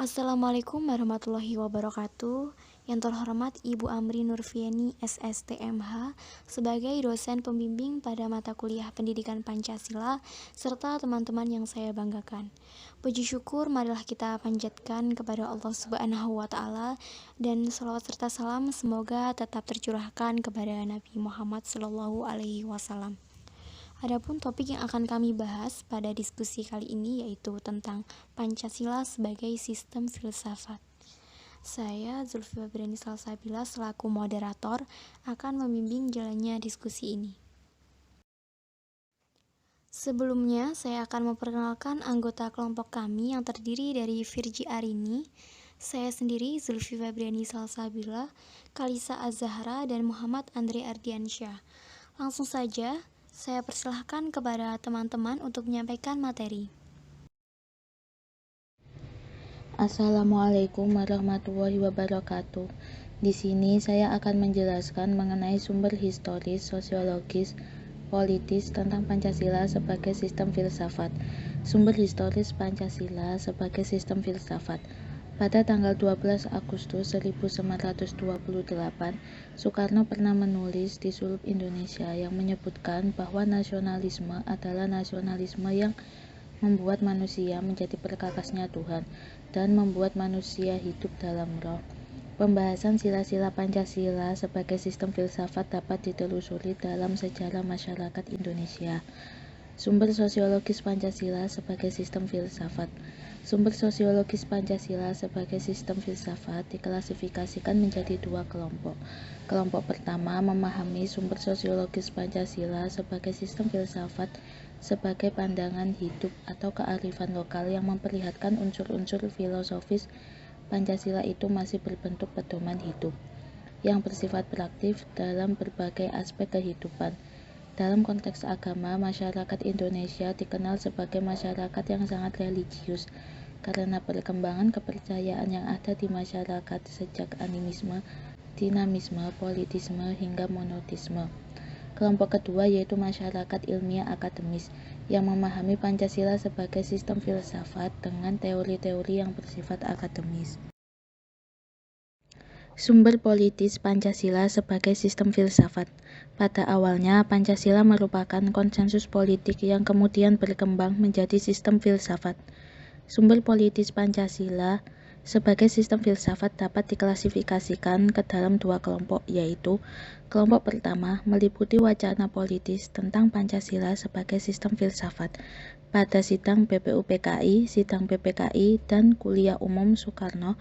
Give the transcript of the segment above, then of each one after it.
Assalamualaikum warahmatullahi wabarakatuh. Yang terhormat Ibu Amri Nurfieni SSTMH sebagai dosen pembimbing pada mata kuliah Pendidikan Pancasila serta teman-teman yang saya banggakan. Puji syukur marilah kita panjatkan kepada Allah Subhanahu wa taala dan salawat serta salam semoga tetap tercurahkan kepada Nabi Muhammad sallallahu alaihi wasallam. Adapun topik yang akan kami bahas pada diskusi kali ini yaitu tentang Pancasila sebagai sistem filsafat. Saya Zulfi Febriani Salsabila selaku moderator akan membimbing jalannya diskusi ini. Sebelumnya, saya akan memperkenalkan anggota kelompok kami yang terdiri dari Virgi Arini, saya sendiri Zulfi Febriani Salsabila, Kalisa Az-Zahra, dan Muhammad Andre Ardiansyah. Langsung saja, saya persilahkan kepada teman-teman untuk menyampaikan materi. Assalamualaikum warahmatullahi wabarakatuh. Di sini saya akan menjelaskan mengenai sumber historis, sosiologis, politis tentang Pancasila sebagai sistem filsafat. Sumber historis Pancasila sebagai sistem filsafat. Pada tanggal 12 Agustus 1928, Soekarno pernah menulis di Sulup Indonesia yang menyebutkan bahwa nasionalisme adalah nasionalisme yang membuat manusia menjadi perkakasnya Tuhan dan membuat manusia hidup dalam roh. Pembahasan sila-sila Pancasila sebagai sistem filsafat dapat ditelusuri dalam sejarah masyarakat Indonesia. Sumber sosiologis Pancasila sebagai sistem filsafat. Sumber sosiologis Pancasila sebagai sistem filsafat diklasifikasikan menjadi dua kelompok. Kelompok pertama memahami sumber sosiologis Pancasila sebagai sistem filsafat sebagai pandangan hidup atau kearifan lokal yang memperlihatkan unsur-unsur filosofis Pancasila itu masih berbentuk pedoman hidup yang bersifat praktif dalam berbagai aspek kehidupan. Dalam konteks agama, masyarakat Indonesia dikenal sebagai masyarakat yang sangat religius karena perkembangan kepercayaan yang ada di masyarakat sejak animisme, dinamisme, politisme, hingga monotisme. Kelompok kedua yaitu masyarakat ilmiah akademis yang memahami Pancasila sebagai sistem filsafat dengan teori-teori yang bersifat akademis. Sumber politis Pancasila sebagai sistem filsafat. Pada awalnya, Pancasila merupakan konsensus politik yang kemudian berkembang menjadi sistem filsafat. Sumber politis Pancasila sebagai sistem filsafat dapat diklasifikasikan ke dalam dua kelompok, yaitu kelompok pertama meliputi wacana politis tentang Pancasila sebagai sistem filsafat pada sidang BPUPKI, sidang PPKI, dan kuliah umum Soekarno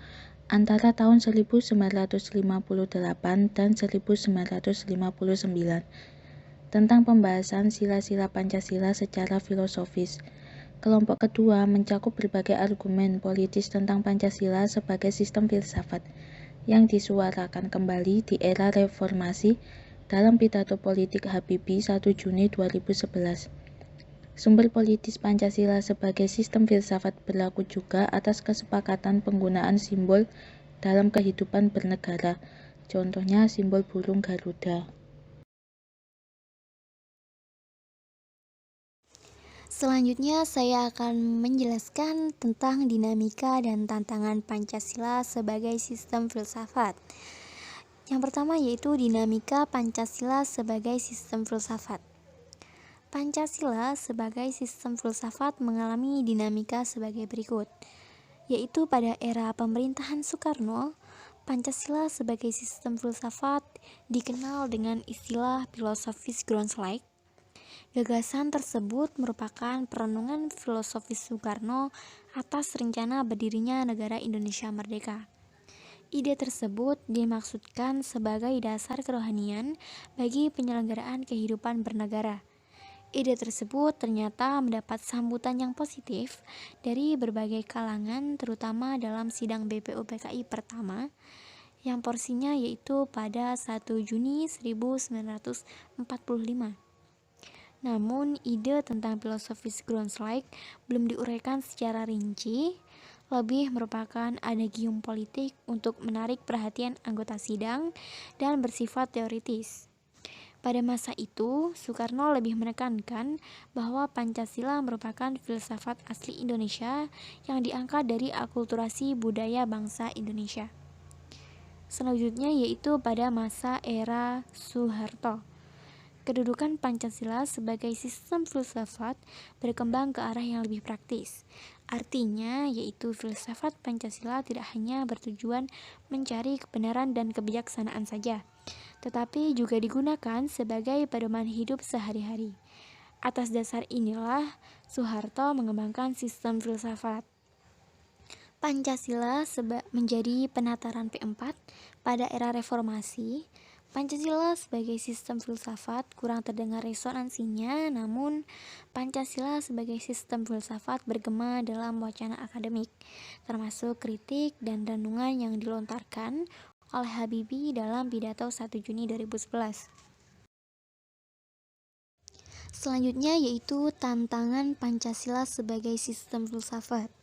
antara tahun 1958 dan 1959 tentang pembahasan sila-sila Pancasila secara filosofis. Kelompok kedua mencakup berbagai argumen politis tentang Pancasila sebagai sistem filsafat yang disuarakan kembali di era reformasi dalam pidato politik Habibie 1 Juni 2011. Sumber politis Pancasila sebagai sistem filsafat berlaku juga atas kesepakatan penggunaan simbol dalam kehidupan bernegara, contohnya simbol burung Garuda. Selanjutnya saya akan menjelaskan tentang dinamika dan tantangan Pancasila sebagai sistem filsafat. Yang pertama yaitu dinamika Pancasila sebagai sistem filsafat. Pancasila sebagai sistem filsafat mengalami dinamika sebagai berikut, yaitu pada era pemerintahan Soekarno, Pancasila sebagai sistem filsafat dikenal dengan istilah filosofis Groundslike. Gagasan tersebut merupakan perenungan filosofis Soekarno atas rencana berdirinya negara Indonesia Merdeka. Ide tersebut dimaksudkan sebagai dasar kerohanian bagi penyelenggaraan kehidupan bernegara. Ide tersebut ternyata mendapat sambutan yang positif dari berbagai kalangan, terutama dalam sidang BPUPKI pertama, yang porsinya yaitu pada 1 Juni 1945. Namun, ide tentang filosofis Groundslike belum diuraikan secara rinci, lebih merupakan adagium politik untuk menarik perhatian anggota sidang dan bersifat teoritis. Pada masa itu, Soekarno lebih menekankan bahwa Pancasila merupakan filsafat asli Indonesia yang diangkat dari akulturasi budaya bangsa Indonesia. Selanjutnya yaitu pada masa era Soeharto. Kedudukan Pancasila sebagai sistem filsafat berkembang ke arah yang lebih praktis. Artinya, yaitu filsafat Pancasila tidak hanya bertujuan mencari kebenaran dan kebijaksanaan saja, tetapi juga digunakan sebagai pedoman hidup sehari-hari. Atas dasar inilah, Soeharto mengembangkan sistem filsafat Pancasila menjadi penataran P4 pada era reformasi. Pancasila sebagai sistem filsafat kurang terdengar resonansinya, namun Pancasila sebagai sistem filsafat bergema dalam wacana akademik, termasuk kritik dan renungan yang dilontarkan oleh Habibie dalam pidato 1 Juni 2011. Selanjutnya yaitu tantangan Pancasila sebagai sistem filsafat.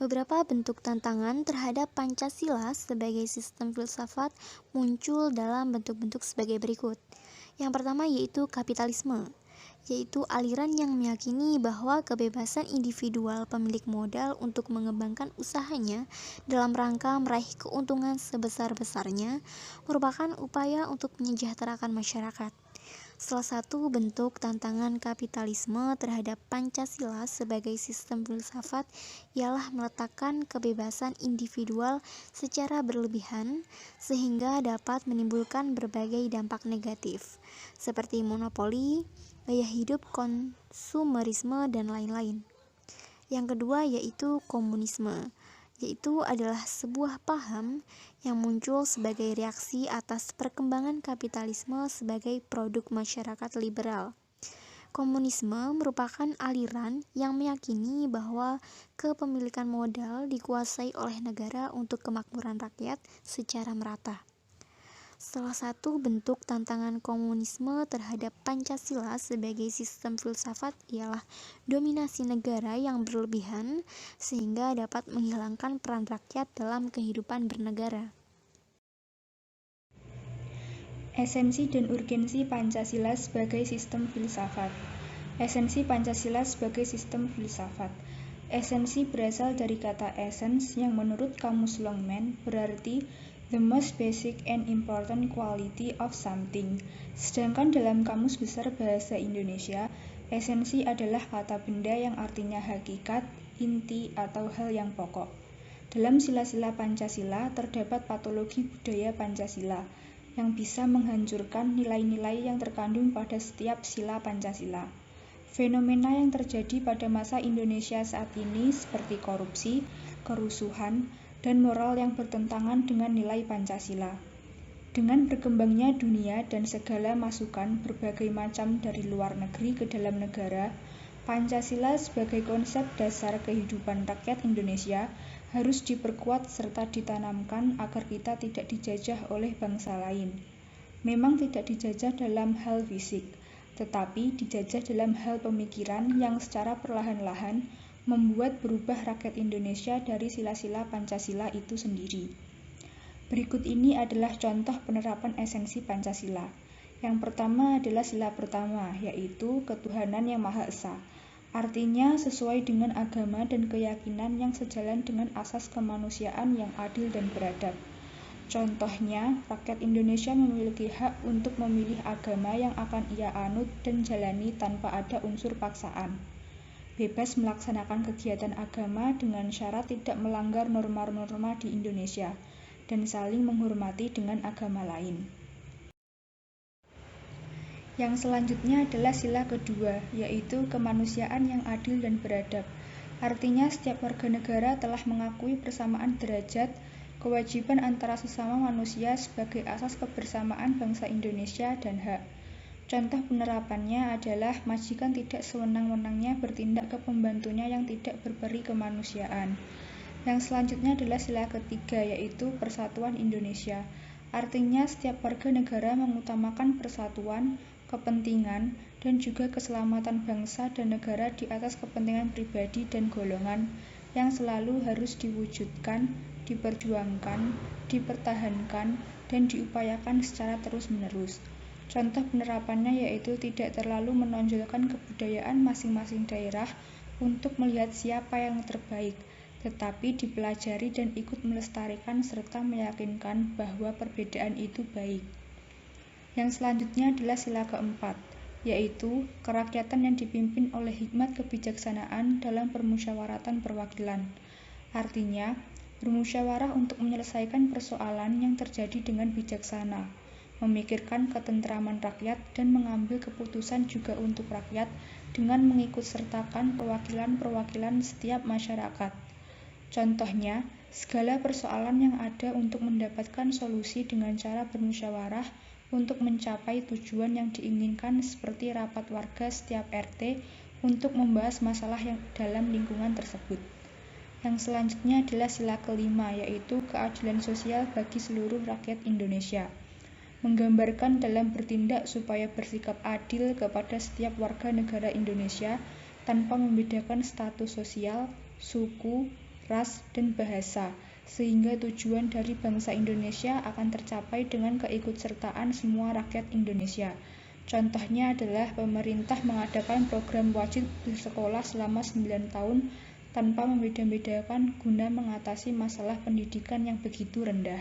Beberapa bentuk tantangan terhadap Pancasila sebagai sistem filsafat muncul dalam bentuk-bentuk sebagai berikut. Yang pertama yaitu kapitalisme, yaitu aliran yang meyakini bahwa kebebasan individual pemilik modal untuk mengembangkan usahanya dalam rangka meraih keuntungan sebesar-besarnya merupakan upaya untuk menyejahterakan masyarakat. Salah satu bentuk tantangan kapitalisme terhadap Pancasila sebagai sistem filsafat ialah meletakkan kebebasan individual secara berlebihan sehingga dapat menimbulkan berbagai dampak negatif, seperti monopoli, gaya hidup konsumerisme, dan lain-lain. Yang kedua yaitu komunisme, yaitu adalah sebuah paham yang muncul sebagai reaksi atas perkembangan kapitalisme sebagai produk masyarakat liberal. Komunisme merupakan aliran yang meyakini bahwa kepemilikan modal dikuasai oleh negara untuk kemakmuran rakyat secara merata. Salah satu bentuk tantangan komunisme terhadap Pancasila sebagai sistem filsafat ialah dominasi negara yang berlebihan sehingga dapat menghilangkan peran rakyat dalam kehidupan bernegara. Esensi dan urgensi Pancasila sebagai sistem filsafat. Esensi Pancasila sebagai sistem filsafat. Esensi berasal dari kata essence yang menurut Kamus Longman berarti the most basic and important quality of something. Sedangkan dalam Kamus Besar Bahasa Indonesia, esensi adalah kata benda yang artinya hakikat, inti, atau hal yang pokok. Dalam sila-sila Pancasila terdapat patologi budaya Pancasila yang bisa menghancurkan nilai-nilai yang terkandung pada setiap sila Pancasila. Fenomena yang terjadi pada masa Indonesia saat ini seperti korupsi, kerusuhan, dan moral yang bertentangan dengan nilai Pancasila. Dengan berkembangnya dunia dan segala masukan berbagai macam dari luar negeri ke dalam negara, Pancasila sebagai konsep dasar kehidupan rakyat Indonesia harus diperkuat serta ditanamkan agar kita tidak dijajah oleh bangsa lain. Memang tidak dijajah dalam hal fisik, tetapi dijajah dalam hal pemikiran yang secara perlahan-lahan membuat berubah rakyat Indonesia dari sila-sila Pancasila itu sendiri. Berikut ini adalah contoh penerapan esensi Pancasila. Yang pertama adalah sila pertama, yaitu ketuhanan yang Maha Esa. Artinya sesuai dengan agama dan keyakinan yang sejalan dengan asas kemanusiaan yang adil dan beradab. Contohnya, rakyat Indonesia memiliki hak untuk memilih agama yang akan ia anut dan jalani tanpa ada unsur paksaan. Bebas melaksanakan kegiatan agama dengan syarat tidak melanggar norma-norma di Indonesia, dan saling menghormati dengan agama lain. Yang selanjutnya adalah sila kedua, yaitu kemanusiaan yang adil dan beradab. Artinya setiap warga negara telah mengakui persamaan derajat, kewajiban antara sesama manusia sebagai asas kebersamaan bangsa Indonesia dan hak. Contoh penerapannya adalah majikan tidak sewenang-wenangnya bertindak ke pembantunya yang tidak berberi kemanusiaan. Yang selanjutnya adalah sila ketiga, yaitu persatuan Indonesia. Artinya setiap warga negara mengutamakan persatuan, kepentingan, dan juga keselamatan bangsa dan negara di atas kepentingan pribadi dan golongan yang selalu harus diwujudkan, diperjuangkan, dipertahankan, dan diupayakan secara terus-menerus. Contoh penerapannya yaitu tidak terlalu menonjolkan kebudayaan masing-masing daerah untuk melihat siapa yang terbaik, tetapi dipelajari dan ikut melestarikan serta meyakinkan bahwa perbedaan itu baik. Yang selanjutnya adalah sila keempat, yaitu kerakyatan yang dipimpin oleh hikmat kebijaksanaan dalam permusyawaratan perwakilan. Artinya, bermusyawarah untuk menyelesaikan persoalan yang terjadi dengan bijaksana, memikirkan ketentraman rakyat dan mengambil keputusan juga untuk rakyat dengan mengikutsertakan perwakilan-perwakilan setiap masyarakat. Contohnya, segala persoalan yang ada untuk mendapatkan solusi dengan cara bermusyawarah untuk mencapai tujuan yang diinginkan seperti rapat warga setiap RT untuk membahas masalah yang dalam lingkungan tersebut. Yang selanjutnya adalah sila kelima, yaitu keadilan sosial bagi seluruh rakyat Indonesia. Menggambarkan dalam bertindak supaya bersikap adil kepada setiap warga negara Indonesia tanpa membedakan status sosial, suku, ras, dan bahasa, sehingga tujuan dari bangsa Indonesia akan tercapai dengan keikutsertaan semua rakyat Indonesia. Contohnya adalah pemerintah mengadakan program wajib bersekolah selama 9 tahun tanpa membeda-bedakan guna mengatasi masalah pendidikan yang begitu rendah.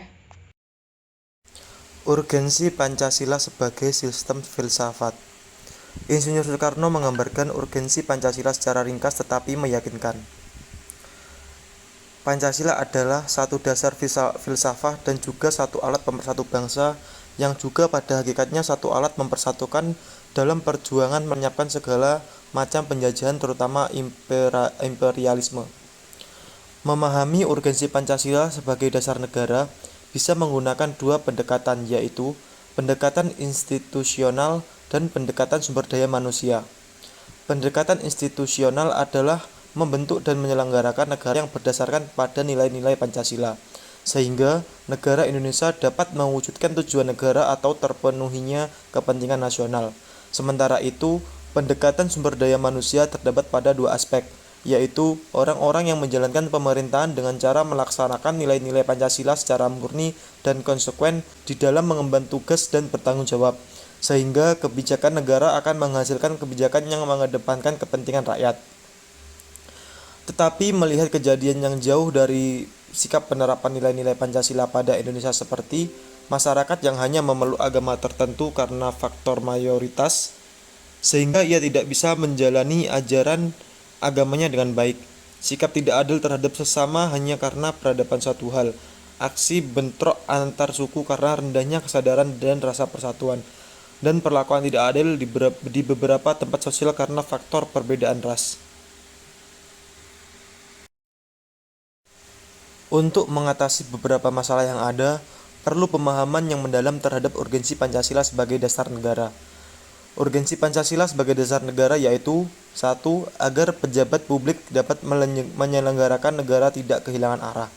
Urgensi Pancasila sebagai sistem filsafat. Insinyur Soekarno menggambarkan urgensi Pancasila secara ringkas tetapi meyakinkan. Pancasila adalah satu dasar filsafat dan juga satu alat pemersatu bangsa yang juga pada hakikatnya satu alat mempersatukan dalam perjuangan menyiapkan segala macam penjajahan terutama imperialisme. Memahami urgensi Pancasila sebagai dasar negara bisa menggunakan dua pendekatan, yaitu pendekatan institusional dan pendekatan sumber daya manusia. Pendekatan institusional adalah membentuk dan menyelenggarakan negara yang berdasarkan pada nilai-nilai Pancasila, sehingga negara Indonesia dapat mewujudkan tujuan negara atau terpenuhinya kepentingan nasional. Sementara itu, pendekatan sumber daya manusia terdapat pada dua aspek, yaitu orang-orang yang menjalankan pemerintahan dengan cara melaksanakan nilai-nilai Pancasila secara murni dan konsekuen di dalam mengemban tugas dan bertanggung jawab, sehingga kebijakan negara akan menghasilkan kebijakan yang mengedepankan kepentingan rakyat. Tetapi melihat kejadian yang jauh dari sikap penerapan nilai-nilai Pancasila pada Indonesia seperti masyarakat yang hanya memeluk agama tertentu karena faktor mayoritas, sehingga ia tidak bisa menjalani ajaran agamanya dengan baik. Sikap tidak adil terhadap sesama hanya karena peradaban suatu hal. Aksi bentrok antar suku karena rendahnya kesadaran dan rasa persatuan. Dan perlakuan tidak adil di beberapa tempat sosial karena faktor perbedaan ras. Untuk mengatasi beberapa masalah yang ada, perlu pemahaman yang mendalam terhadap urgensi Pancasila sebagai dasar negara. Urgensi Pancasila sebagai dasar negara yaitu 1. Agar pejabat publik dapat menyelenggarakan negara tidak kehilangan arah.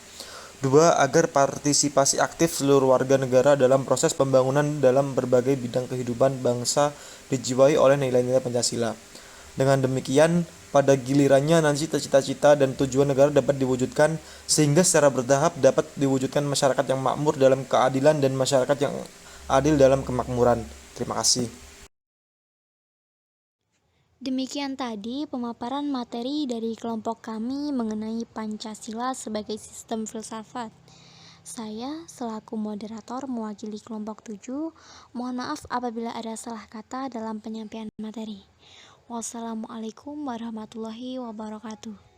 2. Agar partisipasi aktif seluruh warga negara dalam proses pembangunan dalam berbagai bidang kehidupan bangsa dijiwai oleh nilai-nilai Pancasila. Dengan demikian, pada gilirannya nanti cita-cita dan tujuan negara dapat diwujudkan sehingga secara bertahap dapat diwujudkan masyarakat yang makmur dalam keadilan dan masyarakat yang adil dalam kemakmuran. Terima kasih. Demikian tadi pemaparan materi dari kelompok kami mengenai Pancasila sebagai sistem filsafat. Saya selaku moderator mewakili kelompok 7, mohon maaf apabila ada salah kata dalam penyampaian materi. Wassalamualaikum warahmatullahi wabarakatuh.